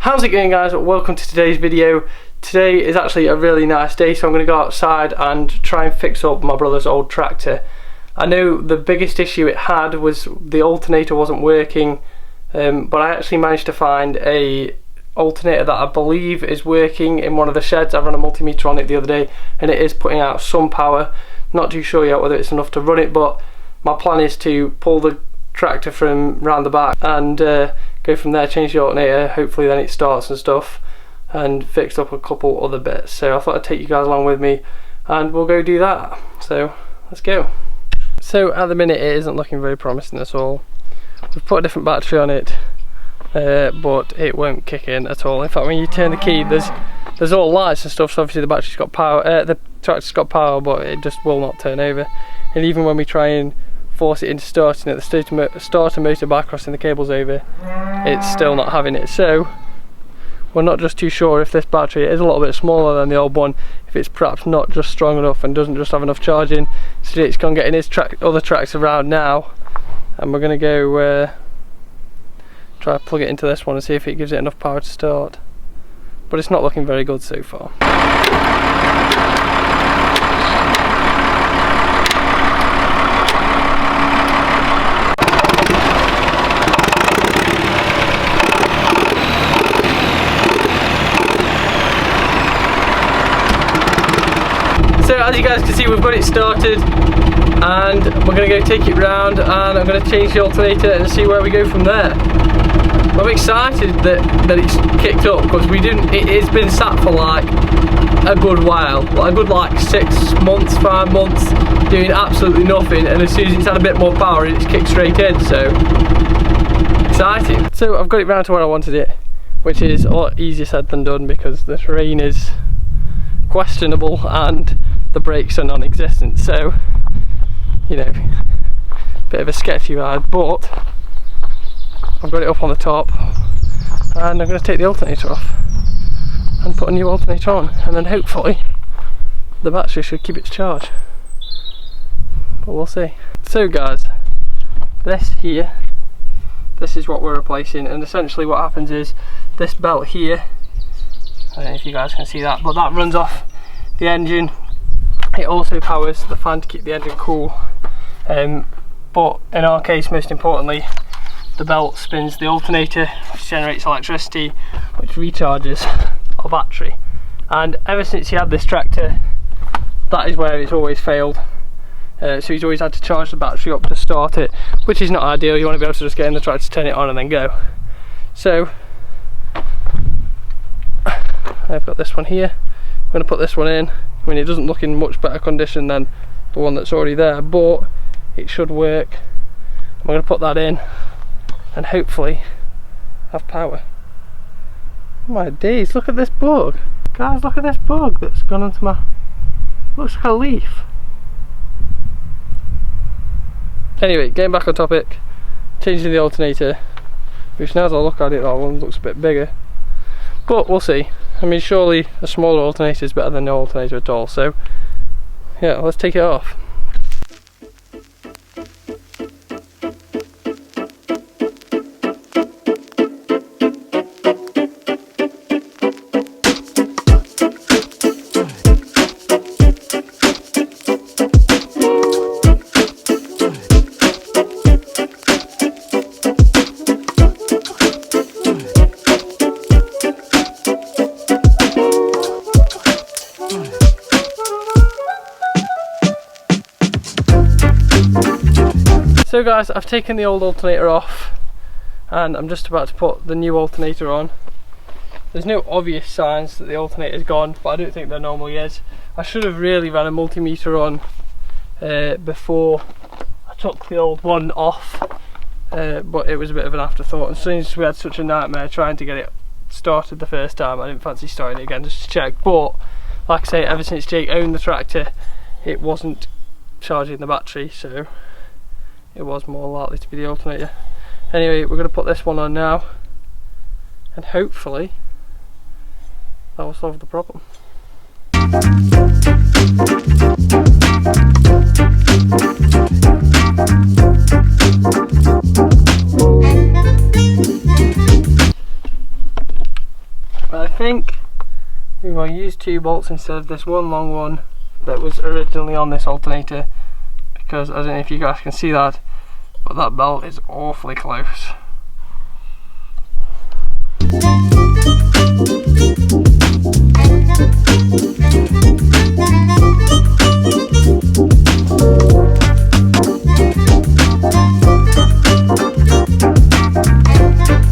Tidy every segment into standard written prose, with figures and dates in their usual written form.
How's it going, guys? Welcome to today's video. Today is actually a really nice day, so I'm going to go outside and try and fix up my brother's old tractor. I know the biggest issue it had was the alternator wasn't working, but I actually managed to find a alternator that I believe is working in one of the sheds. I ran a multimeter on it the other day and it is putting out some power. Not too sure yet whether it's enough to run it, but my plan is to pull the tractor from round the back and go from there, change the alternator, hopefully then it starts and stuff, and fix up a couple other bits. So I thought I'd take you guys along with me and we'll go do that. So let's go. So at the minute it isn't looking very promising at all. We've put a different battery on it, but it won't kick in at all. In fact, when you turn the key, there's all lights and stuff, so obviously the battery's got power, the tractor's got power, but it just will not turn over. And even when we try and force it into starting it, the starter motor by crossing the cables over, it's still not having it. So we're not just too sure if this battery is a little bit smaller than the old one, if it's perhaps not just strong enough and doesn't just have enough charging. So it's gone getting his other tracks around now, and we're going to go try to plug it into this one and see if it gives it enough power to start. But it's not looking very good so far. So as you guys can see, we've got it started and we're going to go take it round, and I'm going to change the alternator and see where we go from there. I'm excited that it's kicked up, because it's been sat for like a good while, like a good like 6 months, 5 months, doing absolutely nothing, and as soon as it's had a bit more power it's kicked straight in, so exciting. So I've got it round to where I wanted it, which is a lot easier said than done because the terrain is questionable and the brakes are non-existent, so you know, bit of a sketchy ride, but I've got it up on the top and I'm going to take the alternator off and put a new alternator on, and then hopefully the battery should keep its charge, but we'll see. So guys, this is what we're replacing, and essentially what happens is this belt here, I don't know if you guys can see that, but that runs off the engine. It also powers the fan to keep the engine cool, but in our case, most importantly, the belt spins the alternator, which generates electricity, which recharges our battery. And ever since he had this tractor, that is where it's always failed. So he's always had to charge the battery up to start it, which is not ideal. You want to be able to just get in the tractor, turn it on and then go. So I've got this one here. I'm going to put this one in. I mean, it doesn't look in much better condition than the one that's already there, but it should work. I'm going to put that in and hopefully have power. Oh my days, look at this bug. Guys, look at this bug that's gone onto my... looks like a leaf. Anyway, getting back on topic, changing the alternator, which now as I look at it, that one looks a bit bigger. But we'll see. I mean, surely a smaller alternator is better than no alternator at all, so yeah, let's take it off. So guys, I've taken the old alternator off and I'm just about to put the new alternator on. There's no obvious signs that the alternator's gone, but I don't think there normally is. I should have really ran a multimeter on before I took the old one off, but it was a bit of an afterthought, and since we had such a nightmare trying to get it started the first time, I didn't fancy starting it again just to check. But like I say, ever since Jake owned the tractor, it wasn't charging the battery, so it was more likely to be the alternator. Anyway, we're going to put this one on now and hopefully that will solve the problem. I think we will use 2 bolts instead of this one long one that was originally on this alternator, because I don't know if you guys can see that, but that belt is awfully close.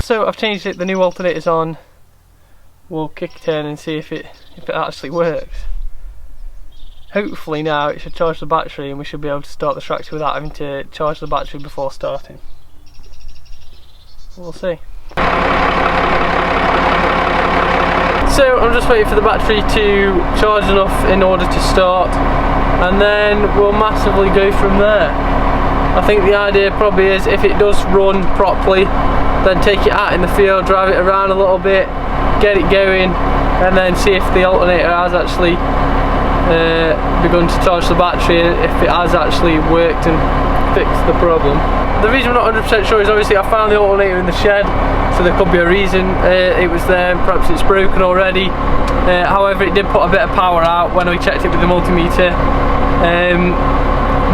So I've changed it, the new alternator's on. We'll kick it in and see if it actually works. Hopefully now it should charge the battery and we should be able to start the tractor without having to charge the battery before starting. We'll see. So I'm just waiting for the battery to charge enough in order to start, and then we'll massively go from there. I think the idea probably is, if it does run properly, then take it out in the field, drive it around a little bit, get it going, and then see if the alternator has actually begun to charge the battery, and if it has actually worked and fixed the problem. The reason we're not 100% sure is obviously I found the alternator in the shed, so there could be a reason it was there, perhaps it's broken already. However, it did put a bit of power out when we checked it with the multimeter.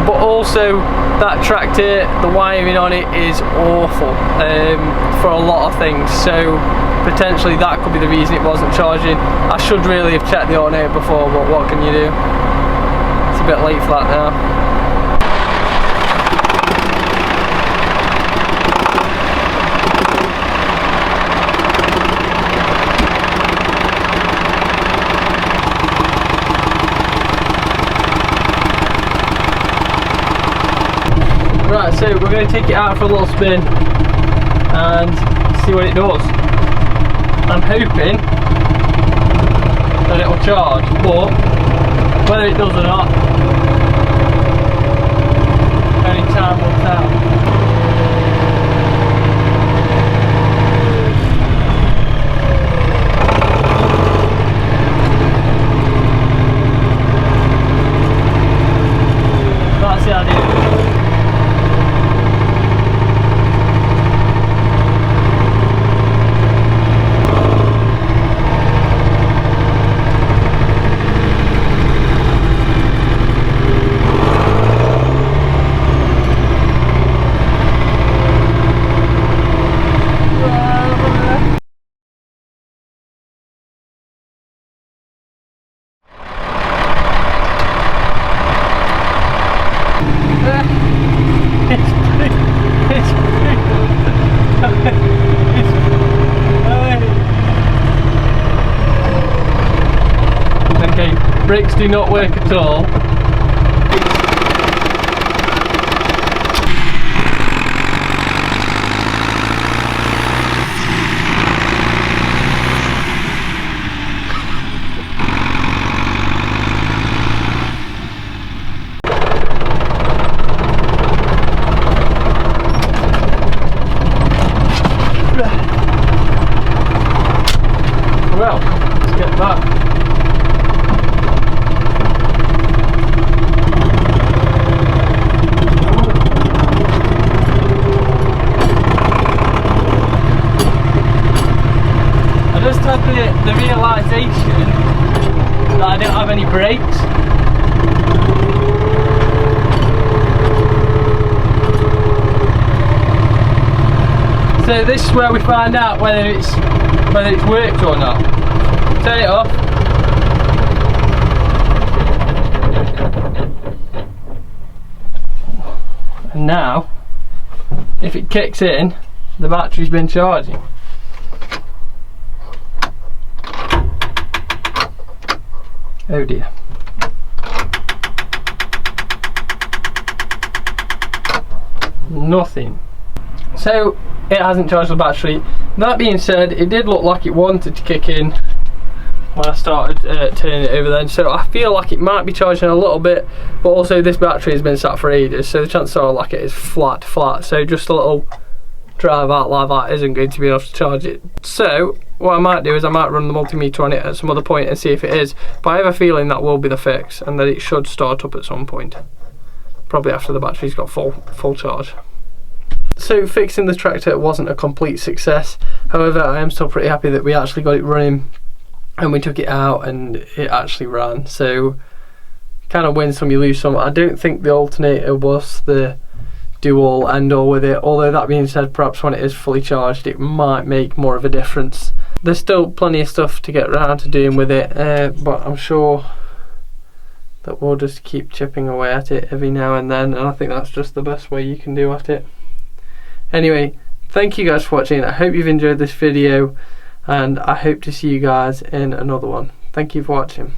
But also that tractor, the wiring on it is awful for a lot of things, so potentially that could be the reason it wasn't charging. I should really have checked the alternator before, but what can you do? It's a bit late for that now. Right, so we're going to take it out for a little spin and see what it does. I'm hoping that it will charge, but whether it does or not, only time will tell. That's the idea. Okay, brakes do not work at all. Well, let's get that. I just had the realisation that I didn't have any brakes. So this is where we find out whether it's worked or not. Turn it off. And now, if it kicks in, the battery's been charging. Oh dear. Nothing. So it hasn't charged the battery. That being said, it did look like it wanted to kick in when I started turning it over then, so I feel like it might be charging a little bit, but also this battery has been sat for ages, so the chances are like it is flat, so just a little drive out like that isn't going to be enough to charge it. So what I might do is I might run the multimeter on it at some other point and see if it is, but I have a feeling that will be the fix and that it should start up at some point, probably after the battery's got full charge. So fixing the tractor wasn't a complete success. However, I am still pretty happy that we actually got it running and we took it out and it actually ran. So kind of win some, you lose some. I don't think the alternator was the do-all end-all with it, although that being said, perhaps when it is fully charged it might make more of a difference. There's still plenty of stuff to get around to doing with it, but I'm sure that we'll just keep chipping away at it every now and then, and I think that's just the best way you can do at it. Anyway, thank you guys for watching. I hope you've enjoyed this video, and I hope to see you guys in another one. Thank you for watching.